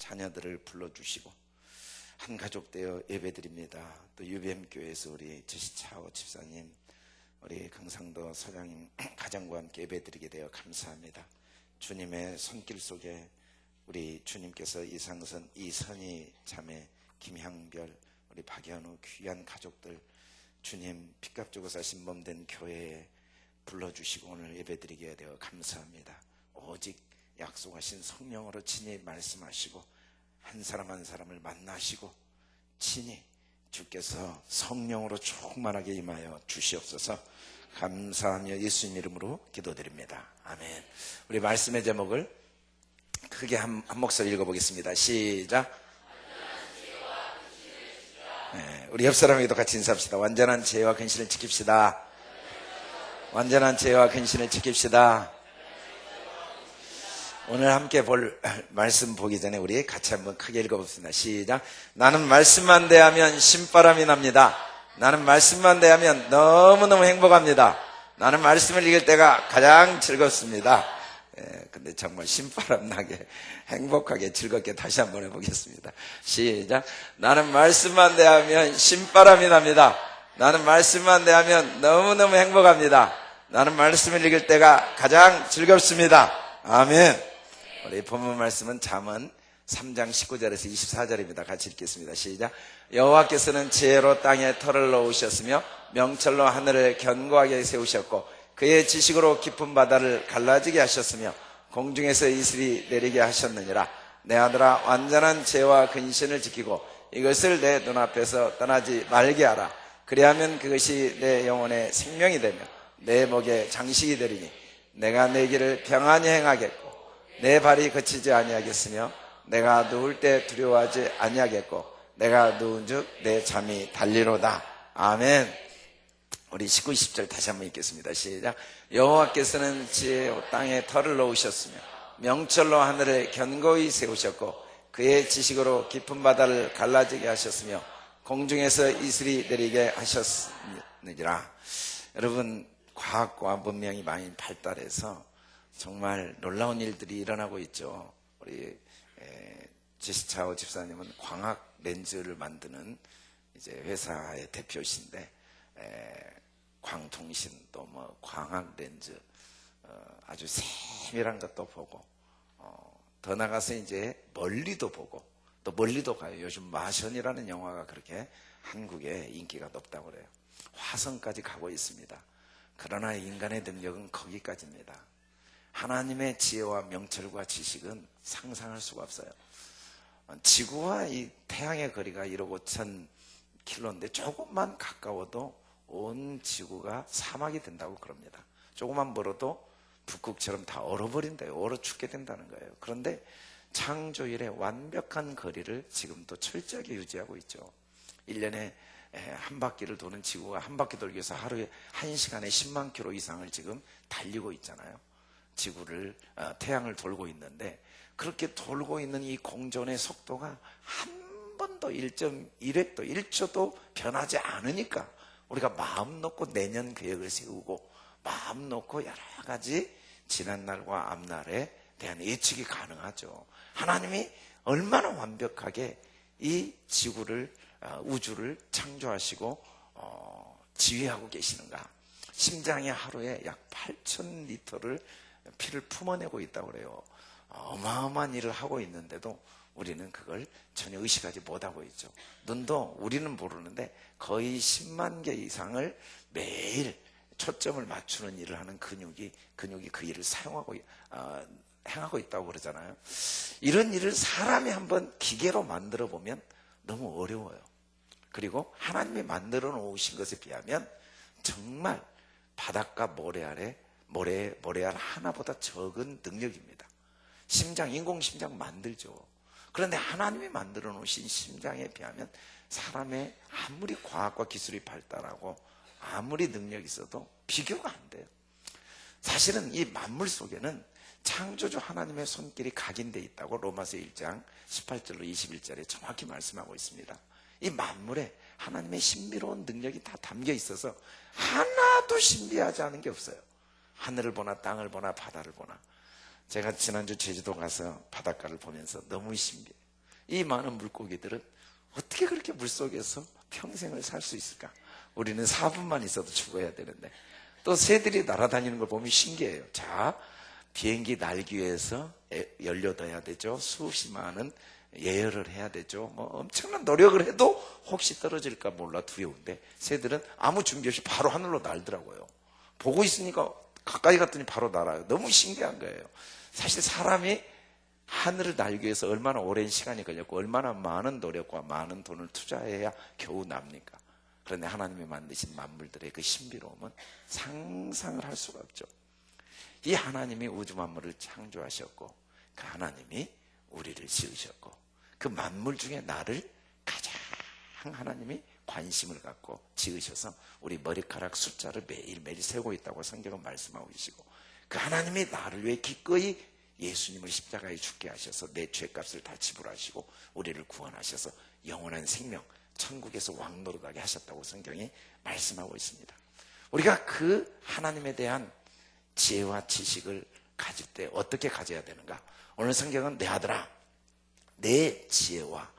자녀들을 불러주시고 한 가족 되어 예배드립니다. 또 UBM교회에서 우리 제시차오 집사님, 우리 강상도 사장님 가정과 함께 예배드리게 되어 감사합니다. 주님의 손길 속에 우리 주님께서 이상선, 이선희 자매, 김향별, 우리 박현우 귀한 가족들 주님 핏값 주고 사신 몸된 교회에 불러주시고 오늘 예배드리게 되어 감사합니다. 오직 약속하신 성령으로 친히 말씀하시고 한 사람 한 사람을 만나시고 친히 주께서 성령으로 충만하게 임하여 주시옵소서. 감사하며 예수님 이름으로 기도드립니다. 아멘. 우리 말씀의 제목을 크게 한 목소리 읽어보겠습니다. 시작. 네, 우리 옆 사람에게도 같이 인사합시다. 완전한 지혜와 근신을 지킵시다. 완전한 지혜와 근신을 지킵시다. 오늘 함께 볼 말씀 보기 전에 우리 같이 한번 크게 읽어봅시다. 시작. 나는 말씀만 대하면 신바람이 납니다. 나는 말씀만 대하면 너무너무 행복합니다. 나는 말씀을 읽을 때가 가장 즐겁습니다. 근데 정말 신바람 나게 행복하게 즐겁게 다시 한번 해보겠습니다. 시작. 나는 말씀만 대하면 신바람이 납니다. 나는 말씀만 대하면 너무너무 행복합니다. 나는 말씀을 읽을 때가 가장 즐겁습니다. 아멘. 우리 본문 말씀은 잠언 3장 19절에서 24절입니다. 같이 읽겠습니다. 시작. 여호와께서는 지혜로 땅에 털을 놓으셨으며 명철로 하늘을 견고하게 세우셨고 그의 지식으로 깊은 바다를 갈라지게 하셨으며 공중에서 이슬이 내리게 하셨느니라. 내 아들아, 완전한 지혜와 근신을 지키고 이것을 내 눈앞에서 떠나지 말게 하라. 그리하면 그것이 내 영혼의 생명이 되며 내 목에 장식이 되리니 내가 내 길을 평안히 행하겠고 내 발이 거치지 아니하겠으며 내가 누울 때 두려워하지 아니하겠고 내가 누운즉 내 잠이 달리로다. 아멘. 우리 19, 20절 다시 한번 읽겠습니다. 시작. 여호와께서는 지혜로 땅에 털을 놓으셨으며 명철로 하늘을 견고히 세우셨고 그의 지식으로 깊은 바다를 갈라지게 하셨으며 공중에서 이슬이 내리게 하셨느니라. 여러분, 과학과 문명이 많이 발달해서 정말 놀라운 일들이 일어나고 있죠. 우리 제시차오 집사님은 광학 렌즈를 만드는 이제 회사의 대표신데 광통신 또 뭐 광학 렌즈 아주 세밀한 것도 보고 더 나가서 이제 멀리도 보고 또 멀리도 가요. 요즘 마션이라는 영화가 그렇게 한국에 인기가 높다고 그래요. 화성까지 가고 있습니다. 그러나 인간의 능력은 거기까지입니다. 하나님의 지혜와 명철과 지식은 상상할 수가 없어요. 지구와 이 태양의 거리가 1억 5천 킬로인데 조금만 가까워도 온 지구가 사막이 된다고 그럽니다. 조금만 멀어도 북극처럼 다 얼어버린대요. 얼어 죽게 된다는 거예요. 그런데 창조일의 완벽한 거리를 지금도 철저하게 유지하고 있죠. 1년에 한 바퀴를 도는 지구가 한 바퀴 돌기 위해서 하루에 1시간에 10만 킬로 이상을 지금 달리고 있잖아요. 지구를 태양을 돌고 있는데 그렇게 돌고 있는 이 공전의 속도가 한 번도 1.1획도 1초도 변하지 않으니까 우리가 마음 놓고 내년 계획을 세우고 마음 놓고 여러 가지 지난날과 앞날에 대한 예측이 가능하죠. 하나님이 얼마나 완벽하게 이 지구를 우주를 창조하시고 지휘하고 계시는가. 심장이 하루에 약 8,000리터를 피를 품어내고 있다고 그래요. 어마어마한 일을 하고 있는데도 우리는 그걸 전혀 의식하지 못하고 있죠. 눈도 우리는 모르는데 거의 10만 개 이상을 매일 초점을 맞추는 일을 하는 근육이 그 일을 행하고 있다고 그러잖아요. 이런 일을 사람이 한번 기계로 만들어 보면 너무 어려워요. 그리고 하나님이 만들어 놓으신 것에 비하면 정말 바닷가 모래알 하나보다 적은 능력입니다. 인공심장 만들죠. 그런데 하나님이 만들어 놓으신 심장에 비하면 사람의 아무리 과학과 기술이 발달하고 아무리 능력이 있어도 비교가 안 돼요. 사실은 이 만물 속에는 창조주 하나님의 손길이 각인되어 있다고 로마서 1장 18절로 21절에 정확히 말씀하고 있습니다. 이 만물에 하나님의 신비로운 능력이 다 담겨 있어서 하나도 신비하지 않은 게 없어요. 하늘을 보나 땅을 보나 바다를 보나. 제가 지난주 제주도 가서 바닷가를 보면서 너무 신비해요. 이 많은 물고기들은 어떻게 그렇게 물속에서 평생을 살 수 있을까? 우리는 4분만 있어도 죽어야 되는데. 또 새들이 날아다니는 걸 보면 신기해요. 자, 비행기 날기 위해서 연료도 해야 되죠. 수없이 많은 예열을 해야 되죠. 뭐 엄청난 노력을 해도 혹시 떨어질까 몰라 두려운데, 새들은 아무 준비 없이 바로 하늘로 날더라고요. 보고 있으니까 가까이 갔더니 바로 날아요. 너무 신기한 거예요. 사실 사람이 하늘을 날기 위해서 얼마나 오랜 시간이 걸렸고 얼마나 많은 노력과 많은 돈을 투자해야 겨우 납니까? 그런데 하나님이 만드신 만물들의 그 신비로움은 상상을 할 수가 없죠. 이 하나님이 우주 만물을 창조하셨고, 그 하나님이 우리를 지으셨고, 그 만물 중에 나를 가장 하나님이 관심을 갖고 지으셔서 우리 머리카락 숫자를 매일매일 세고 있다고 성경은 말씀하고 계시고, 그 하나님이 나를 위해 기꺼이 예수님을 십자가에 죽게 하셔서 내 죄값을 다 지불하시고 우리를 구원하셔서 영원한 생명, 천국에서 왕노릇하게 하셨다고 성경이 말씀하고 있습니다. 우리가 그 하나님에 대한 지혜와 지식을 가질 때 어떻게 가져야 되는가? 오늘 성경은 내 아들아, 내 지혜와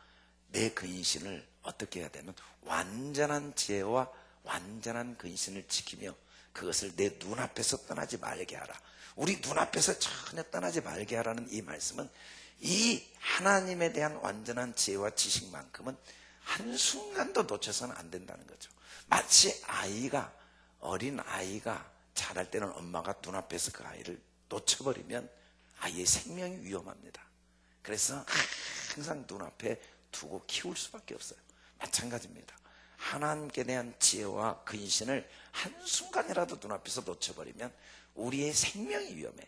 내 근신을 어떻게 해야 되면 완전한 지혜와 완전한 근신을 지키며 그것을 내 눈앞에서 떠나지 말게 하라. 우리 눈앞에서 전혀 떠나지 말게 하라는 이 말씀은 이 하나님에 대한 완전한 지혜와 지식만큼은 한순간도 놓쳐서는 안 된다는 거죠. 마치 어린 아이가 자랄 때는 엄마가 눈앞에서 그 아이를 놓쳐버리면 아이의 생명이 위험합니다. 그래서 항상 눈앞에 두고 키울 수밖에 없어요. 마찬가지입니다. 하나님께 대한 지혜와 근신을 한순간이라도 눈앞에서 놓쳐버리면 우리의 생명이 위험해요.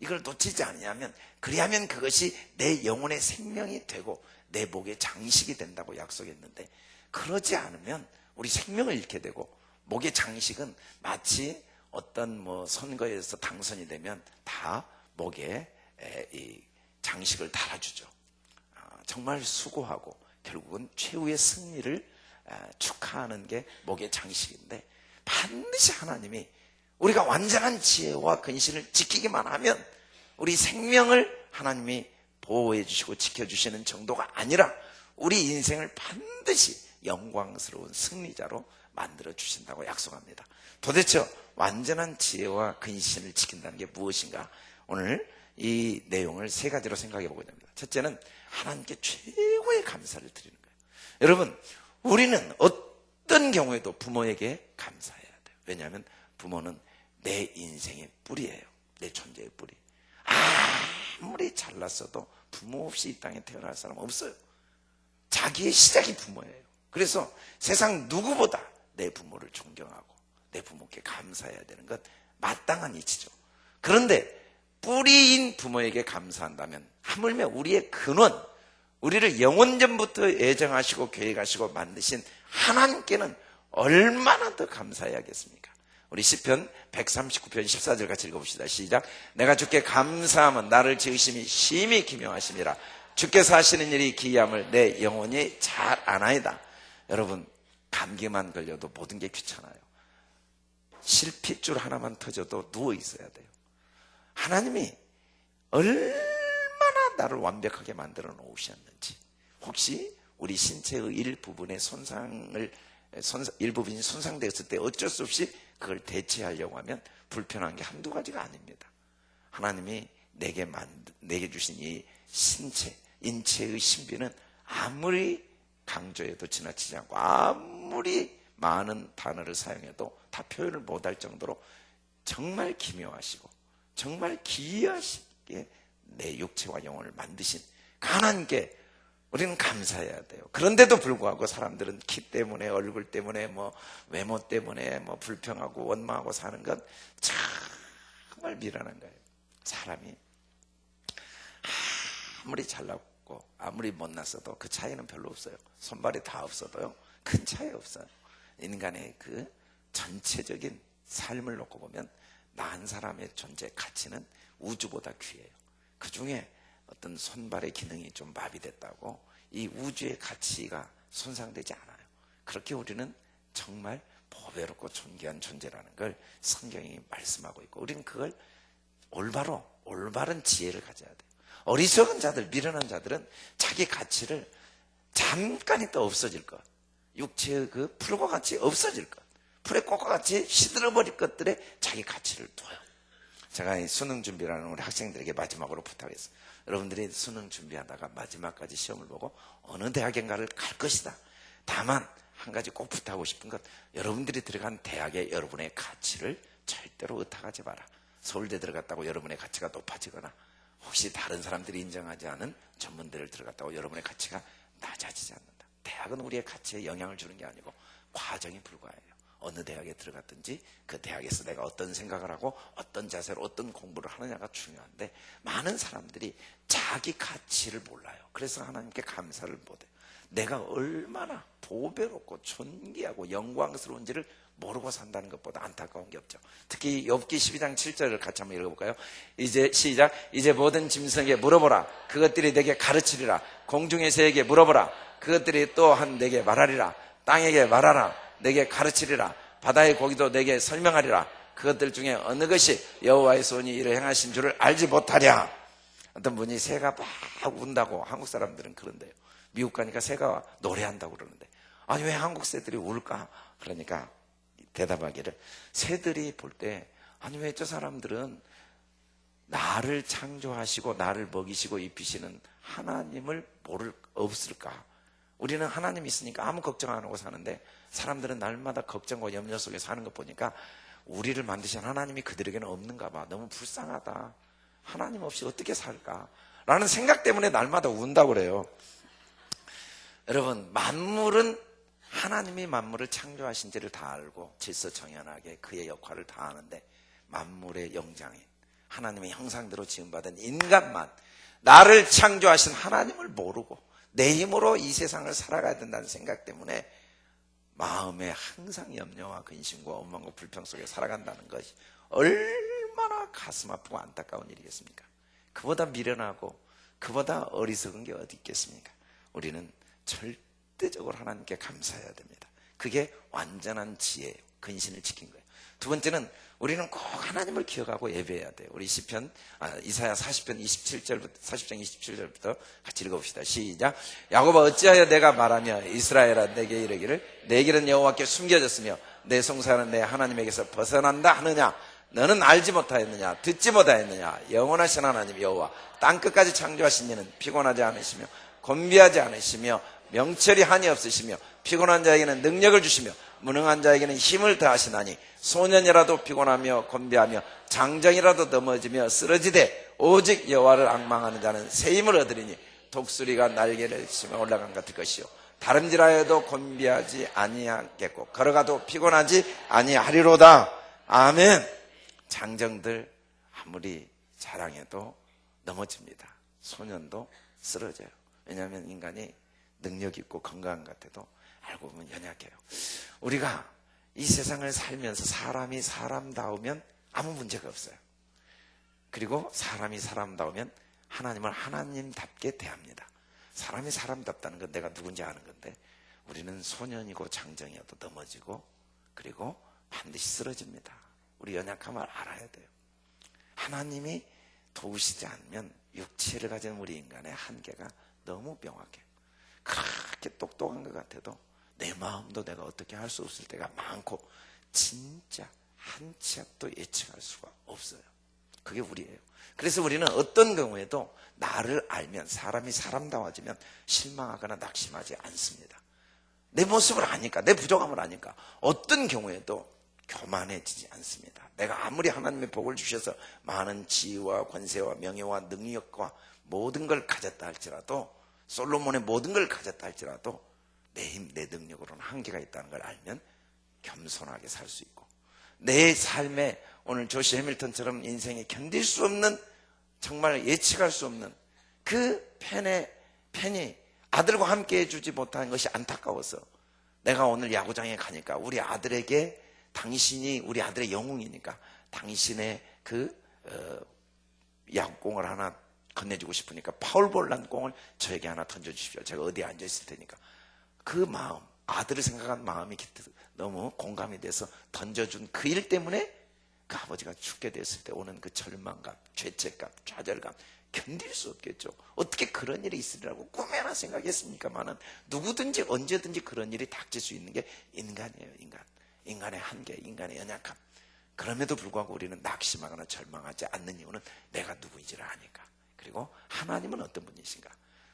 이걸 놓치지 않으면, 그리하면 그것이 내 영혼의 생명이 되고 내 목의 장식이 된다고 약속했는데, 그러지 않으면 우리 생명을 잃게 되고, 목의 장식은 마치 어떤 선거에서 당선이 되면 다 목에 이 장식을 달아주죠. 정말 수고하고 결국은 최후의 승리를 축하하는 게 목의 장식인데, 반드시 하나님이 우리가 완전한 지혜와 근신을 지키기만 하면 우리 생명을 하나님이 보호해 주시고 지켜주시는 정도가 아니라 우리 인생을 반드시 영광스러운 승리자로 만들어 주신다고 약속합니다. 도대체 완전한 지혜와 근신을 지킨다는 게 무엇인가? 오늘 이 내용을 세 가지로 생각해 보게 됩니다. 첫째는 하나님께 최고의 감사를 드리는 거예요. 여러분, 우리는 어떤 경우에도 부모에게 감사해야 돼요. 왜냐하면 부모는 내 인생의 뿌리예요. 내 존재의 뿌리. 아무리 잘났어도 부모 없이 이 땅에 태어날 사람 없어요. 자기의 시작이 부모예요. 그래서 세상 누구보다 내 부모를 존경하고 내 부모께 감사해야 되는 것 마땅한 이치죠. 그런데 뿌리인 부모에게 감사한다면 하물며 우리의 근원, 우리를 영원전부터 애정하시고 계획하시고 만드신 하나님께는 얼마나 더 감사해야겠습니까? 우리 시편 139편 14절 같이 읽어봅시다. 시작. 내가 주께 감사함은 나를 지으심이 심히 기묘하심이라. 주께서 하시는 일이 기이함을 내 영혼이 잘 아나이다. 여러분, 감기만 걸려도 모든 게 귀찮아요. 실핏줄 하나만 터져도 누워 있어야 돼요. 하나님이 얼마나 나를 완벽하게 만들어 놓으셨는지, 혹시 우리 신체의 일부분의 일부분이 손상되었을 때 어쩔 수 없이 그걸 대체하려고 하면 불편한 게 한두 가지가 아닙니다. 하나님이 내게 주신 이 신체, 인체의 신비는 아무리 강조해도 지나치지 않고 아무리 많은 단어를 사용해도 다 표현을 못할 정도로 정말 기묘하시고 정말 기이하시게 내 육체와 영혼을 만드신 하나님께 우리는 감사해야 돼요. 그런데도 불구하고 사람들은 키 때문에, 얼굴 때문에, 외모 때문에 불평하고 원망하고 사는 건 정말 미련한 거예요. 사람이 아무리 잘났고 아무리 못났어도 그 차이는 별로 없어요. 손발이 다 없어도요, 큰 차이 없어요. 인간의 그 전체적인 삶을 놓고 보면 나 한 사람의 존재 가치는 우주보다 귀해요. 그 중에 어떤 손발의 기능이 좀 마비됐다고 이 우주의 가치가 손상되지 않아요. 그렇게 우리는 정말 보배롭고 존귀한 존재라는 걸 성경이 말씀하고 있고, 우리는 그걸 올바른 지혜를 가져야 돼요. 어리석은 자들, 미련한 자들은 자기 가치를 잠깐 있다 없어질 것, 육체의 그 풀과 같이 없어질 것, 풀의 꽃과 같이 시들어버릴 것들에 자기 가치를 둬요. 제가 이 수능 준비하는 우리 학생들에게 마지막으로 부탁했어요. 여러분들이 수능 준비하다가 마지막까지 시험을 보고 어느 대학인가를 갈 것이다. 다만 한 가지 꼭 부탁하고 싶은 것, 여러분들이 들어간 대학에 여러분의 가치를 절대로 의탁하지 마라. 서울대 들어갔다고 여러분의 가치가 높아지거나, 혹시 다른 사람들이 인정하지 않은 전문대를 들어갔다고 여러분의 가치가 낮아지지 않는다. 대학은 우리의 가치에 영향을 주는 게 아니고 과정이 불과해요. 어느 대학에 들어갔든지 그 대학에서 내가 어떤 생각을 하고 어떤 자세로 어떤 공부를 하느냐가 중요한데, 많은 사람들이 자기 가치를 몰라요. 그래서 하나님께 감사를 못해요. 내가 얼마나 보배롭고 존귀하고 영광스러운지를 모르고 산다는 것보다 안타까운 게 없죠. 특히 욥기 12장 7절을 같이 한번 읽어볼까요? 이제 시작. 이제 모든 짐승에게 물어보라. 그것들이 내게 가르치리라. 공중의 새에게 물어보라. 그것들이 또한 내게 말하리라. 땅에게 말하라. 내게 가르치리라. 바다의 고기도 내게 설명하리라. 그것들 중에 어느 것이 여호와의 손이 이를 행하신 줄을 알지 못하랴. 어떤 분이 새가 막 운다고, 한국 사람들은 그런데요. 미국 가니까 새가 노래한다고 그러는데, 아니 왜 한국 새들이 울까? 그러니까 대답하기를, 새들이 볼 때 아니 왜 저 사람들은 나를 창조하시고 나를 먹이시고 입히시는 하나님을 모를 없을까? 우리는 하나님 있으니까 아무 걱정 안 하고 사는데, 사람들은 날마다 걱정과 염려 속에 사는 것 보니까 우리를 만드신 하나님이 그들에게는 없는가 봐. 너무 불쌍하다. 하나님 없이 어떻게 살까? 라는 생각 때문에 날마다 운다고 그래요. 여러분, 만물은 하나님이 만물을 창조하신지를 다 알고 질서정연하게 그의 역할을 다 하는데, 만물의 영장인 하나님의 형상대로 지음받은 인간만 나를 창조하신 하나님을 모르고 내 힘으로 이 세상을 살아가야 된다는 생각 때문에 마음에 항상 염려와 근심과 원망과 불평 속에 살아간다는 것이 얼마나 가슴 아프고 안타까운 일이겠습니까? 그보다 미련하고 그보다 어리석은 게 어디 있겠습니까? 우리는 절대적으로 하나님께 감사해야 됩니다. 그게 완전한 지혜예요. 근신을 지킨 거예요. 두 번째는 우리는 꼭 하나님을 기억하고 예배해야 돼요. 우리 이사야 40편 27절부터 40장 27절부터 같이 읽어봅시다. 시작. 야곱아 어찌하여 내가 말하며 이스라엘아 내게 이르기를 내 길은 여호와께 숨겨졌으며 내 송사는 내 하나님에게서 벗어난다 하느냐? 너는 알지 못하였느냐? 듣지 못하였느냐? 영원하신 하나님 여호와 땅끝까지 창조하신 이는 피곤하지 않으시며 곤비하지 않으시며 명철이 한이 없으시며 피곤한 자에게는 능력을 주시며 무능한 자에게는 힘을 더하시나니 소년이라도 피곤하며 곤비하며 장정이라도 넘어지며 쓰러지되 오직 여호와를 앙망하는 자는 새 힘을 얻으리니 독수리가 날개를 치며 올라간 같을 것이요 다름질하여도 곤비하지 아니하겠고 걸어가도 피곤하지 아니하리로다. 아멘. 장정들 아무리 자랑해도 넘어집니다. 소년도 쓰러져요. 왜냐하면 인간이 능력 있고 건강한 것 같아도 알고 보면 연약해요. 우리가 이 세상을 살면서 사람이 사람다우면 아무 문제가 없어요. 그리고 사람이 사람다우면 하나님을 하나님답게 대합니다. 사람이 사람답다는 건 내가 누군지 아는 건데, 우리는 소년이고 장정이어도 넘어지고 그리고 반드시 쓰러집니다. 우리 연약함을 알아야 돼요. 하나님이 도우시지 않으면 육체를 가진 우리 인간의 한계가 너무 명확해요. 그렇게 똑똑한 것 같아도 내 마음도 내가 어떻게 할 수 없을 때가 많고, 진짜 한 치 앞도 예측할 수가 없어요. 그게 우리예요. 그래서 우리는 어떤 경우에도 나를 알면, 사람이 사람다워지면 실망하거나 낙심하지 않습니다. 내 모습을 아니까, 내 부족함을 아니까 어떤 경우에도 교만해지지 않습니다. 내가 아무리 하나님의 복을 주셔서 많은 지위와 권세와 명예와 능력과 모든 걸 가졌다 할지라도, 솔로몬의 모든 걸 가졌다 할지라도 내 힘, 내 능력으로는 한계가 있다는 걸 알면 겸손하게 살 수 있고, 내 삶에 오늘 조시 해밀턴처럼 인생에 견딜 수 없는, 정말 예측할 수 없는 그 팬이 아들과 함께 해주지 못한 것이 안타까워서, 내가 오늘 야구장에 가니까 우리 아들에게, 당신이 우리 아들의 영웅이니까 당신의 그 야구공을 하나 건네주고 싶으니까 파울볼 난 공을 저에게 하나 던져주십시오. 제가 어디에 앉아있을 테니까. 그 마음, 아들을 생각한 마음이 너무 공감이 돼서 던져준 그 일 때문에 그 아버지가 죽게 됐을 때 오는 그 절망감, 죄책감, 좌절감, 견딜 수 없겠죠. 어떻게 그런 일이 있으리라고 꿈에나 생각했습니까마는 누구든지 언제든지 그런 일이 닥칠 수 있는 게 인간이에요. 인간의 한계, 인간의 연약함. 그럼에도 불구하고 우리는 낙심하거나 절망하지 않는 이유는 내가 누구인지를 아니까. 그리고 하나님은 어떤 분이신가.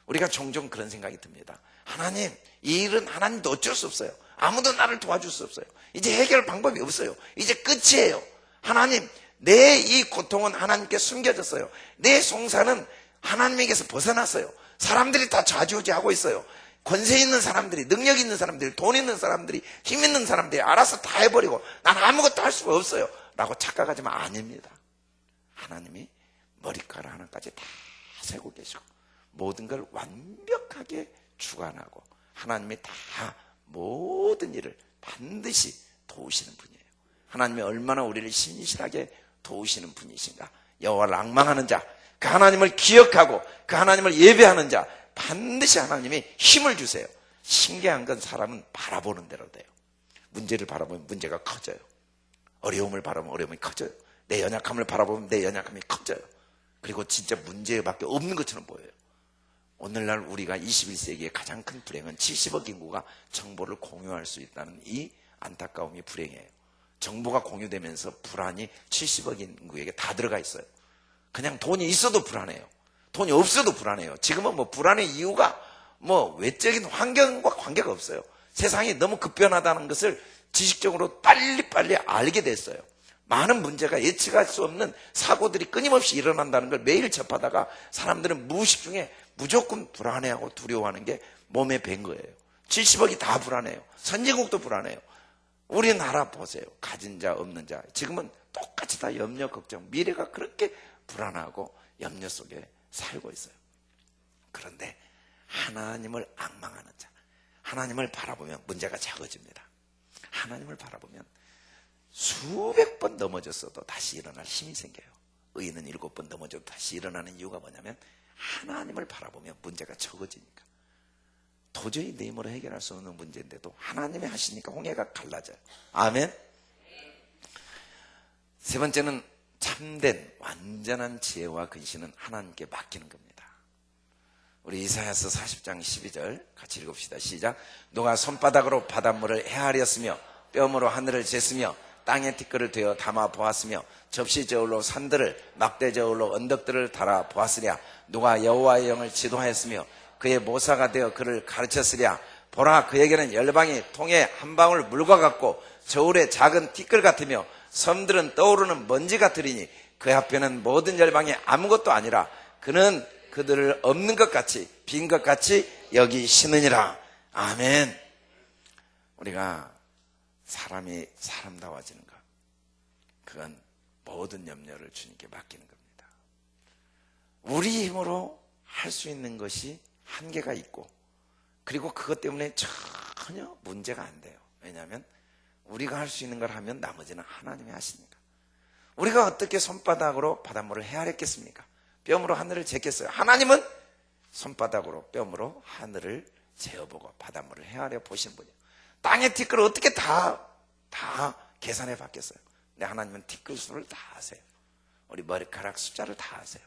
우리가 종종 그런 생각이 듭니다. 하나님, 이 일은 하나님도 어쩔 수 없어요. 아무도 나를 도와줄 수 없어요. 이제 해결 방법이 없어요. 이제 끝이에요. 하나님, 내 이 고통은 하나님께 숨겨졌어요. 내 송사는 하나님에게서 벗어났어요. 사람들이 다 좌지우지하고 있어요. 권세 있는 사람들이, 능력 있는 사람들이, 돈 있는 사람들이, 힘 있는 사람들이 알아서 다 해버리고 난 아무것도 할 수가 없어요 라고 착각하지만 아닙니다. 하나님이 머리카락 하나까지 다 세고 계시고 모든 걸 완벽하게 주관하고 하나님이 다 모든 일을 반드시 도우시는 분이에요. 하나님이 얼마나 우리를 신실하게 도우시는 분이신가. 여호와를 앙망하는 자, 그 하나님을 기억하고 그 하나님을 예배하는 자 반드시 하나님이 힘을 주세요. 신기한 건 사람은 바라보는 대로 돼요. 문제를 바라보면 문제가 커져요. 어려움을 바라보면 어려움이 커져요. 내 연약함을 바라보면 내 연약함이 커져요. 그리고 진짜 문제밖에 없는 것처럼 보여요. 오늘날 우리가 21세기의 가장 큰 불행은 70억 인구가 정보를 공유할 수 있다는 이 안타까움이 불행이에요. 정보가 공유되면서 불안이 70억 인구에게 다 들어가 있어요. 그냥 돈이 있어도 불안해요. 돈이 없어도 불안해요. 지금은 뭐 불안의 이유가 뭐 외적인 환경과 관계가 없어요. 세상이 너무 급변하다는 것을 지식적으로 빨리빨리 알게 됐어요. 많은 문제가 예측할 수 없는 사고들이 끊임없이 일어난다는 걸 매일 접하다가 사람들은 무의식 중에 무조건 불안해하고 두려워하는 게 몸에 밴 거예요. 70억이 다 불안해요. 선진국도 불안해요. 우리나라 보세요. 가진 자 없는 자 지금은 똑같이 다 염려 걱정, 미래가 그렇게 불안하고 염려 속에 살고 있어요. 그런데 하나님을 앙망하는 자, 하나님을 바라보면 문제가 작아집니다. 하나님을 바라보면 수백 번 넘어졌어도 다시 일어날 힘이 생겨요. 의인은 7번 넘어져도 다시 일어나는 이유가 뭐냐면 하나님을 바라보면 문제가 적어지니까. 도저히 내 힘으로 해결할 수 없는 문제인데도 하나님이 하시니까 홍해가 갈라져요. 아멘. 세 번째는 참된 완전한 지혜와 근신은 하나님께 맡기는 겁니다. 우리 이사야서 40장 12절 같이 읽읍시다. 시작. 누가 손바닥으로 바닷물을 헤아렸으며 뼘으로 하늘을 쟀으며 땅에 티끌을 되어 담아 보았으며 접시 저울로 산들을 막대 저울로 언덕들을 달아 보았으랴. 누가 여호와의 영을 지도하였으며 그의 모사가 되어 그를 가르쳤으랴. 보라, 그에게는 열방이 통에 한 방울 물과 같고 저울의 작은 티끌 같으며 섬들은 떠오르는 먼지 같으리니 그 앞에는 모든 열방이 아무것도 아니라 그는 그들을 없는 것 같이 빈 것 같이 여기시느니라. 아멘. 우리가 사람이 사람다워지는 것, 그건 모든 염려를 주님께 맡기는 겁니다. 우리 힘으로 할 수 있는 것이 한계가 있고 그리고 그것 때문에 전혀 문제가 안 돼요. 왜냐하면 우리가 할 수 있는 걸 하면 나머지는 하나님이 하시니까. 우리가 어떻게 손바닥으로 바닷물을 헤아렸겠습니까? 뼘으로 하늘을 쟀겠어요? 하나님은 손바닥으로 뼘으로 하늘을 재어보고 바닷물을 헤아려 보신 분이에요. 땅의 티끌을 어떻게 다 계산해 봤겠어요? 근데 하나님은 티끌 수를 다 아세요. 우리 머리카락 숫자를 다 아세요.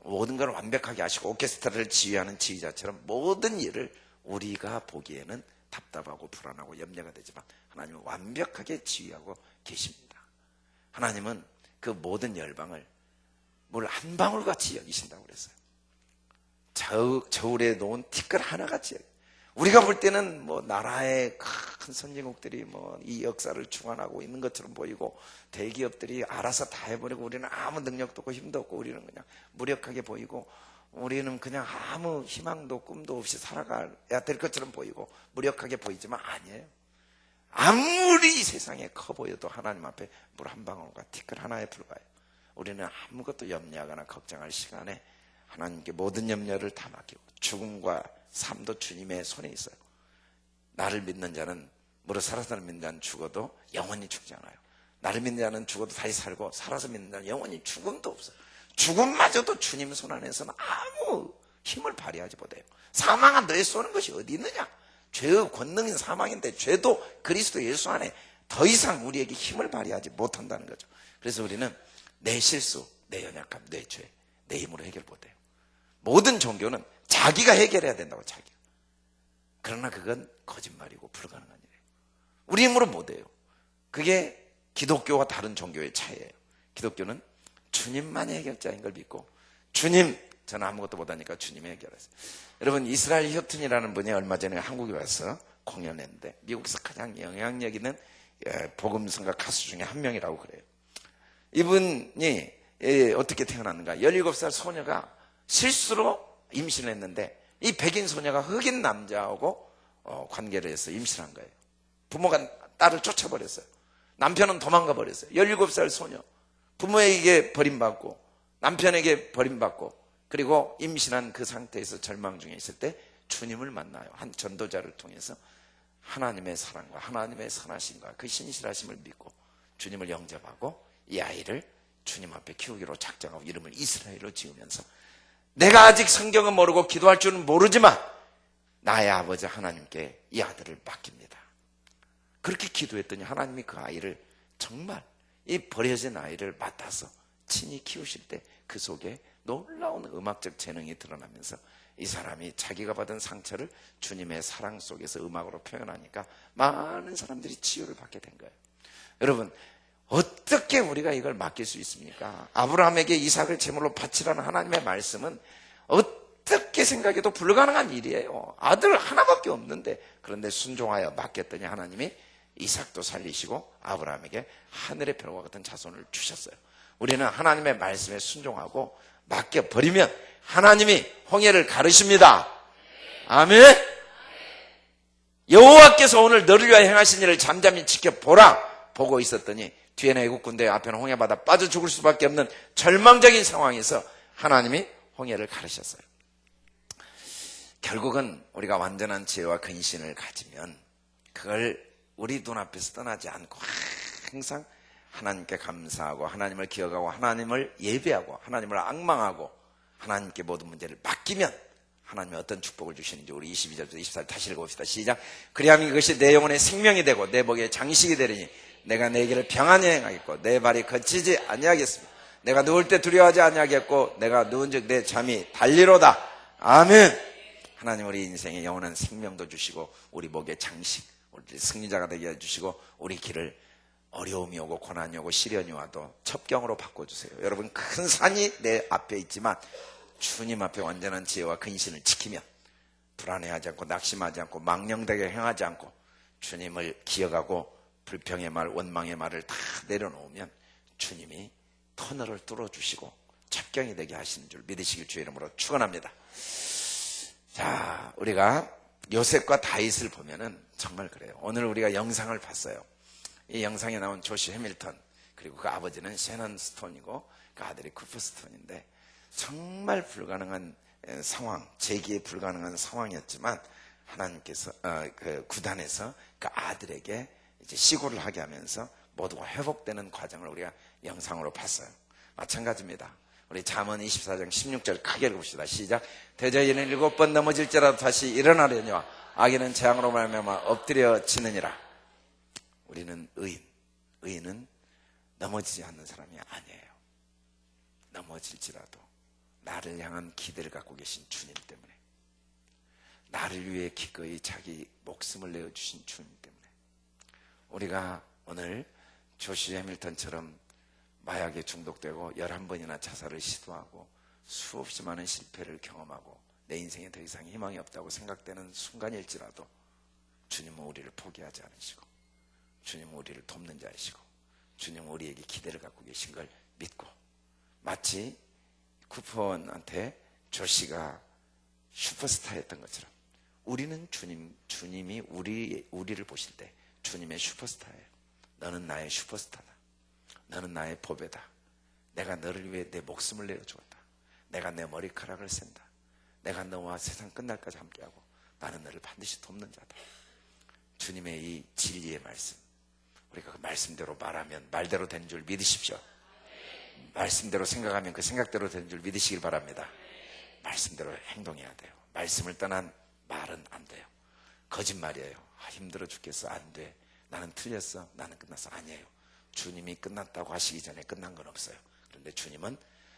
모든 걸 완벽하게 아시고 오케스트라를 지휘하는 지휘자처럼 모든 일을 우리가 보기에는 답답하고 불안하고 염려가 되지만 하나님은 완벽하게 지휘하고 계십니다. 하나님은 그 모든 열방을 물 한 방울같이 여기신다고 그랬어요. 저울에 놓은 티끌 하나같이 여기신다. 우리가 볼 때는 뭐 나라의 큰 선진국들이 뭐 이 역사를 주관하고 있는 것처럼 보이고 대기업들이 알아서 다 해버리고 우리는 아무 능력도 없고 힘도 없고 우리는 그냥 무력하게 보이고 우리는 그냥 아무 희망도 꿈도 없이 살아가야 될 것처럼 보이고 무력하게 보이지만 아니에요. 아무리 세상에 커 보여도 하나님 앞에 물 한 방울과 티끌 하나에 불과해요. 우리는 아무것도 염려하거나 걱정할 시간에 하나님께 모든 염려를 다 맡기고 죽음과 삶도 주님의 손에 있어요. 나를 믿는 자는 무릇 살아서 믿는 자는 죽어도 영원히 죽지 않아요. 나를 믿는 자는 죽어도 다시 살고 살아서 믿는 자는 영원히 죽음도 없어요. 죽음마저도 주님 손 안에서는 아무 힘을 발휘하지 못해요. 사망아 너의 쏘는 것이 어디 있느냐? 죄의 권능인 사망인데 죄도 그리스도 예수 안에 더 이상 우리에게 힘을 발휘하지 못한다는 거죠. 그래서 우리는 내 실수, 내 연약함, 내 죄, 내 힘으로 해결 못해요. 모든 종교는 자기가 해결해야 된다고, 자기가. 그러나 그건 거짓말이고 불가능한 일이에요. 우리 힘으로 못해요. 그게 기독교와 다른 종교의 차이예요. 기독교는 주님만이 해결자인 걸 믿고, 주님, 저는 아무것도 못하니까 주님이 해결하세요. 여러분, 이스라엘 휴튼이라는 분이 얼마 전에 한국에 와서 공연했는데, 미국에서 가장 영향력 있는 복음성가 가수 중에 한 명이라고 그래요. 이분이 어떻게 태어났는가? 17살 소녀가 실수로 임신을 했는데, 이 백인 소녀가 흑인 남자하고 관계를 해서 임신한 거예요. 부모가 딸을 쫓아버렸어요. 남편은 도망가 버렸어요. 17살 소녀. 부모에게 버림받고 남편에게 버림받고, 그리고 임신한 그 상태에서 절망 중에 있을 때 주님을 만나요. 한 전도자를 통해서 하나님의 사랑과 하나님의 선하심과 그 신실하심을 믿고 주님을 영접하고 이 아이를 주님 앞에 키우기로 작정하고 이름을 이스라엘로 지으면서, 내가 아직 성경은 모르고 기도할 줄은 모르지만 나의 아버지 하나님께 이 아들을 맡깁니다. 그렇게 기도했더니 하나님이 그 아이를, 정말 이 버려진 아이를 맡아서 친히 키우실 때 그 속에 놀라운 음악적 재능이 드러나면서 이 사람이 자기가 받은 상처를 주님의 사랑 속에서 음악으로 표현하니까 많은 사람들이 치유를 받게 된 거예요. 여러분, 어떻게 우리가 이걸 맡길 수 있습니까? 아브라함에게 이삭을 제물로 바치라는 하나님의 말씀은 어떻게 생각해도 불가능한 일이에요. 아들 하나밖에 없는데, 그런데 순종하여 맡겼더니 하나님이 이삭도 살리시고 아브라함에게 하늘의 별과 같은 자손을 주셨어요. 우리는 하나님의 말씀에 순종하고 맡겨버리면 하나님이 홍해를 가르십니다. 아멘. 여호와께서 오늘 너를 위하여 행하신 일을 잠잠히 지켜보라. 보고 있었더니 뒤에는 애국 군대, 앞에는 홍해바다, 빠져 죽을 수밖에 없는 절망적인 상황에서 하나님이 홍해를 가르셨어요. 결국은 우리가 완전한 지혜와 근신을 가지면 그걸 우리 눈앞에서 떠나지 않고 항상 하나님께 감사하고 하나님을 기억하고 하나님을 예배하고 하나님을 앙망하고 하나님께 모든 문제를 맡기면 하나님이 어떤 축복을 주시는지 우리 22절부터 24절 다시 읽어봅시다. 시작. 그리하면 이것이 내 영혼의 생명이 되고 내 목의 장식이 되리니 내가 내 길을 평안히 행하겠고 내 발이 거치지 아니하겠습니다. 내가 누울 때 두려워하지 아니하겠고 내가 누운즉 내 잠이 달리로다. 아멘. 하나님 우리 인생에 영원한 생명도 주시고 우리 목의 장식, 우리 승리자가 되게 해주시고 우리 길을 어려움이 오고 고난이 오고 시련이 와도 첩경으로 바꿔주세요. 여러분, 큰 산이 내 앞에 있지만 주님 앞에 완전한 지혜와 근신을 지키면 불안해하지 않고 낙심하지 않고 망령되게 행하지 않고 주님을 기억하고 불평의 말, 원망의 말을 다 내려놓으면 주님이 터널을 뚫어주시고 첩경이 되게 하시는 줄 믿으시길 주의 이름으로 축원합니다. 자, 우리가 요셉과 다윗을 보면은 정말 그래요. 오늘 우리가 영상을 봤어요. 이 영상에 나온 조시 해밀턴, 그리고 그 아버지는 셰넌 스톤이고 그 아들이 쿠퍼 스톤인데, 정말 불가능한 상황, 재기에 불가능한 상황이었지만 하나님께서 그 구단에서 그 아들에게 이제 시고를 하게 하면서 모두가 회복되는 과정을 우리가 영상으로 봤어요. 마찬가지입니다. 우리 잠언 24장 16절 크게 읽읍시다. 시작. 대저인은 7번 넘어질지라도 다시 일어나려니와 악인은 재앙으로 말미암아 엎드려지느니라. 우리는 의인은 넘어지지 않는 사람이 아니에요. 넘어질지라도 나를 향한 기대를 갖고 계신 주님 때문에, 나를 위해 기꺼이 자기 목숨을 내어주신 주님 때문에, 우리가 오늘 조시 해밀턴처럼 마약에 중독되고 11번이나 자살을 시도하고 수없이 많은 실패를 경험하고 내 인생에 더 이상 희망이 없다고 생각되는 순간일지라도 주님은 우리를 포기하지 않으시고 주님은 우리를 돕는 자이시고 주님은 우리에게 기대를 갖고 계신 걸 믿고, 마치 쿠퍼한테 조시가 슈퍼스타였던 것처럼 우리는 주님이 우리를 보실 때 주님의 슈퍼스타예요. 너는 나의 슈퍼스타다. 너는 나의 보배다. 내가 너를 위해 내 목숨을 내어주었다. 내가 내 머리카락을 샌다. 내가 너와 세상 끝날까지 함께하고 나는 너를 반드시 돕는 자다. 주님의 이 진리의 말씀, 우리가 그 말씀대로 말하면 말대로 되는 줄 믿으십시오. 말씀대로 생각하면 그 생각대로 되는 줄 믿으시길 바랍니다. 말씀대로 행동해야 돼요. 말씀을 떠난 말은 안 돼요. 거짓말이에요. 힘들어 죽겠어. 안 돼. 나는 틀렸어. 나는 끝났어. 아니에요. 주님이 끝났다고 하시기 전에 끝난 건 없어요. 그런데 주님은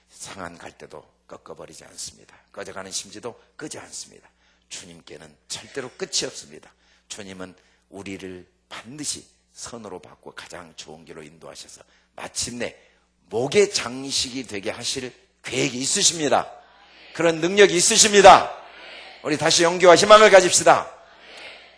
상한 갈 때도 꺾어버리지 않습니다. 꺼져가는 심지도 끄지 않습니다. 주님께는 절대로 끝이 없습니다. 주님은 우리를 반드시 선으로 바꾸어 가장 좋은 길로 인도하셔서 마침내 목의 장식이 되게 하실 계획이 있으십니다. 그런 능력이 있으십니다. 우리 다시 용기와 희망을 가집시다.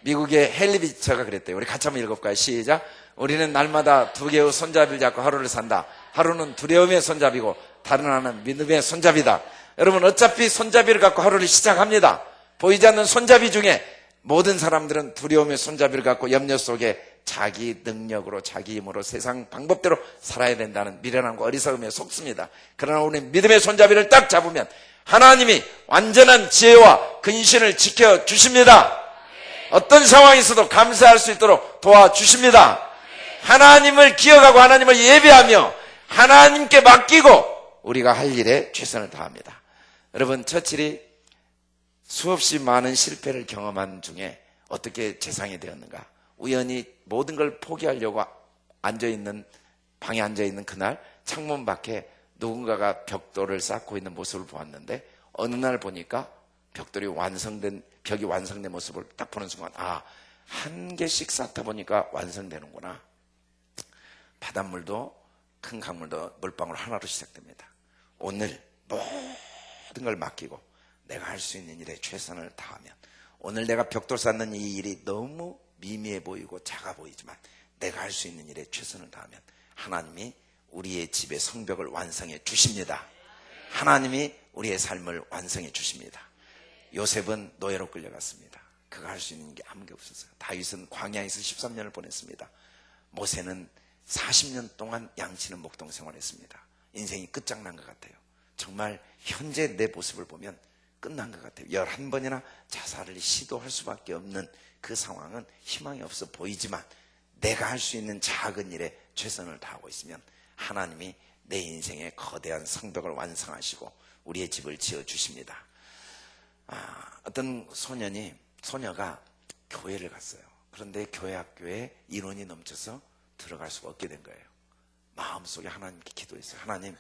미국의 헨리 비처가 그랬대요. 우리 같이 한번 읽어볼까요? 시작. 우리는 날마다 두 개의 손잡이를 잡고 하루를 산다. 하루는 두려움의 손잡이고 다른 하나는 믿음의 손잡이다. 여러분, 어차피 손잡이를 갖고 하루를 시작합니다. 보이지 않는 손잡이 중에 모든 사람들은 두려움의 손잡이를 갖고 염려 속에 자기 능력으로 자기 힘으로 세상 방법대로 살아야 된다는 미련함과 어리석음에 속습니다. 그러나 우리는 믿음의 손잡이를 딱 잡으면 하나님이 완전한 지혜와 근신을 지켜주십니다. 어떤 상황에서도 감사할 수 있도록 도와주십니다. 하나님을 기억하고 하나님을 예배하며 하나님께 맡기고 우리가 할 일에 최선을 다합니다. 여러분, 처칠이 수없이 많은 실패를 경험한 중에 어떻게 재상이 되었는가? 우연히 모든 걸 포기하려고 방에 앉아있는 그날 창문 밖에 누군가가 벽돌을 쌓고 있는 모습을 보았는데 어느 날 보니까 벽이 완성된 모습을 딱 보는 순간 한 개씩 쌓다 보니까 완성되는구나. 바닷물도 큰 강물도 물방울 하나로 시작됩니다. 오늘 모든 걸 맡기고 내가 할 수 있는 일에 최선을 다하면 오늘 내가 벽돌 쌓는 이 일이 너무 미미해 보이고 작아 보이지만 내가 할 수 있는 일에 최선을 다하면 하나님이 우리의 집의 성벽을 완성해 주십니다. 하나님이 우리의 삶을 완성해 주십니다. 요셉은 노예로 끌려갔습니다. 그가 할 수 있는 게 아무게 없었어요. 다윗은 광야에서 13년을 보냈습니다. 모세는 40년 동안 양치는 목동 생활했습니다. 인생이 끝장난 것 같아요. 정말 현재 내 모습을 보면 끝난 것 같아요. 11번이나 자살을 시도할 수밖에 없는 그 상황은 희망이 없어 보이지만 내가 할 수 있는 작은 일에 최선을 다하고 있으면 하나님이 내 인생의 거대한 성벽을 완성하시고 우리의 집을 지어주십니다. 어떤 소녀가 교회를 갔어요. 그런데 교회 학교에 인원이 넘쳐서 들어갈 수가 없게 된 거예요. 마음속에 하나님께 기도했어요. 하나님,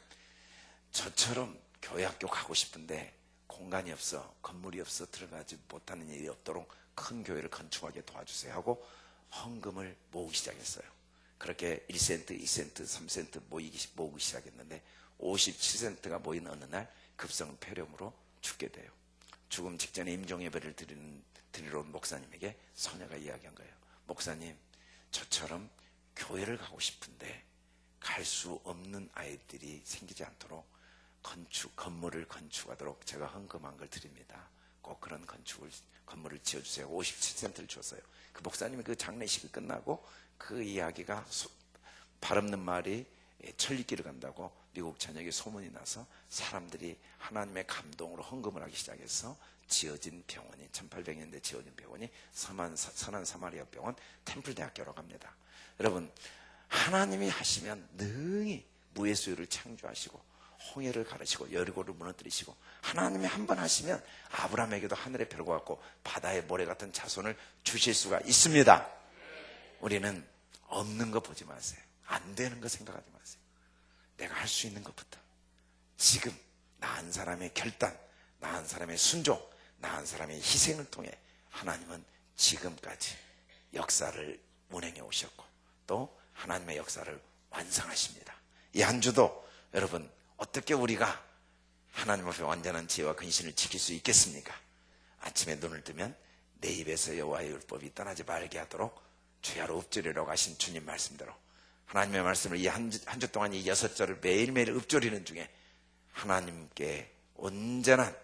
저처럼 교회 학교 가고 싶은데 공간이 없어, 건물이 없어 들어가지 못하는 일이 없도록 큰 교회를 건축하게 도와주세요 하고 헌금을 모으기 시작했어요. 그렇게 1센트, 2센트, 3센트 모으기 시작했는데 57센트가 모인 어느 날 급성폐렴으로 죽게 돼요. 죽음 직전에 임종예배를 드리러 온 목사님에게 소녀가 이야기한 거예요. 목사님, 저처럼 교회를 가고 싶은데 갈 수 없는 아이들이 생기지 않도록 건물을 건축하도록 제가 헌금한 걸 드립니다. 꼭 그런 건물을 지어주세요. 57센트를 줬어요. 그 목사님이 그 장례식이 끝나고 그 이야기가 발 없는 말이 천리길을 간다고 미국 전역에 소문이 나서 사람들이 하나님의 감동으로 헌금을 하기 시작해서 지어진 병원이 1800년대 지어진 병원이 선한 사마리아 병원 템플대학교라고 합니다. 여러분, 하나님이 하시면 능히 무의 수요를 창조하시고 홍해를 가르시고 여리고를 무너뜨리시고 하나님이 한 번 하시면 아브라함에게도 하늘의 별과 같고 바다의 모래 같은 자손을 주실 수가 있습니다. 우리는 없는 거 보지 마세요. 안 되는 거 생각하지 마세요. 내가 할 수 있는 것부터 지금 나 한 사람의 결단, 나 한 사람의 순종, 나 한 사람의 희생을 통해 하나님은 지금까지 역사를 운행해 오셨고 또 하나님의 역사를 완성하십니다. 이 한 주도 여러분 어떻게 우리가 하나님 앞에 완전한 지혜와 근신을 지킬 수 있겠습니까? 아침에 눈을 뜨면 내 입에서 여호와의 율법이 떠나지 말게 하도록 주야로 읊조리라고 하신 주님 말씀대로 하나님의 말씀을 이 한 주 동안 이 6절을 매일매일 읊조리는 중에 하나님께 온전한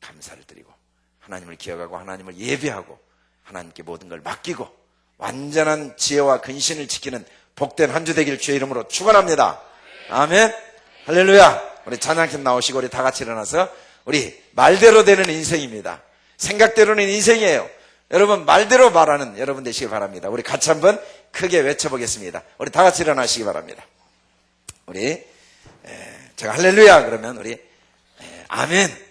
감사를 드리고 하나님을 기억하고 하나님을 예배하고 하나님께 모든 걸 맡기고 완전한 지혜와 근신을 지키는 복된 한 주 되기를 주의 이름으로 축원합니다. 아멘. 할렐루야. 우리 찬양팀 나오시고 우리 다 같이 일어나서 우리 말대로 되는 인생입니다. 생각대로는 인생이에요. 여러분 말대로 말하는 여러분 되시길 바랍니다. 우리 같이 한번 크게 외쳐보겠습니다. 우리 다 같이 일어나시기 바랍니다. 우리 제가 할렐루야 그러면 우리 아멘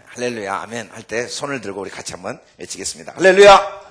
할렐루야 아멘 할 때 손을 들고 우리 같이 한번 외치겠습니다. 할렐루야.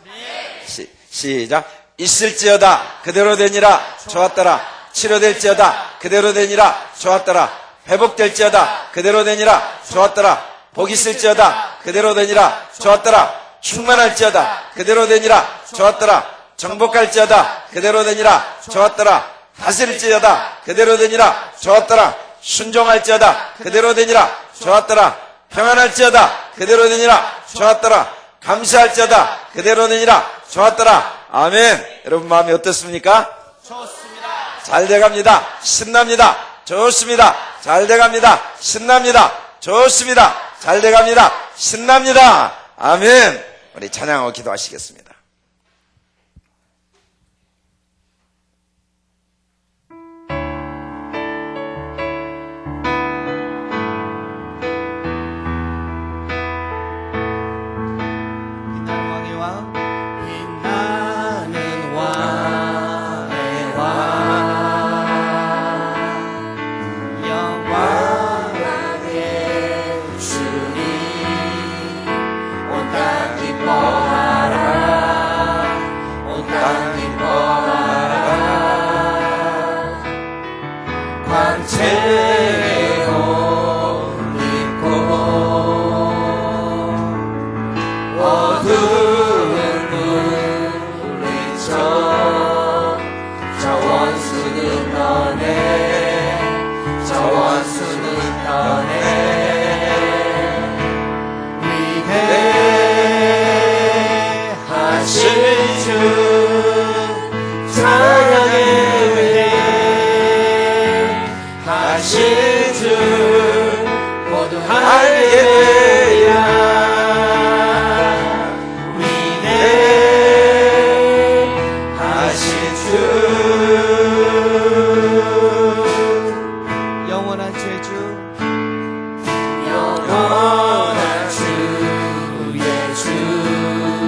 시작. 있을지어다 그대로 되니라 좋았더라. 치료될지어다 그대로 되니라 좋았더라. 회복될지어다 그대로 되니라 좋았더라. 복 있을지어다 그대로 되니라 좋았더라. 충만할지어다 그대로 되니라 좋았더라. 정복할지어다 그대로 되니라 좋았더라. 다스릴지어다 그대로 되니라 좋았더라. 순종할지어다 그대로 되니라 좋았더라. 평안할지어다 그대로 되니라 좋았더라. 감사할지어다 그대로 되니라 좋았더라. 아멘. 여러분 마음이 어떻습니까? 좋습니다. 잘 돼갑니다. 신납니다. 좋습니다. 잘 돼갑니다. 신납니다. 좋습니다. 잘 돼갑니다. 신납니다. 아멘. 우리 찬양하고 기도하시겠습니다.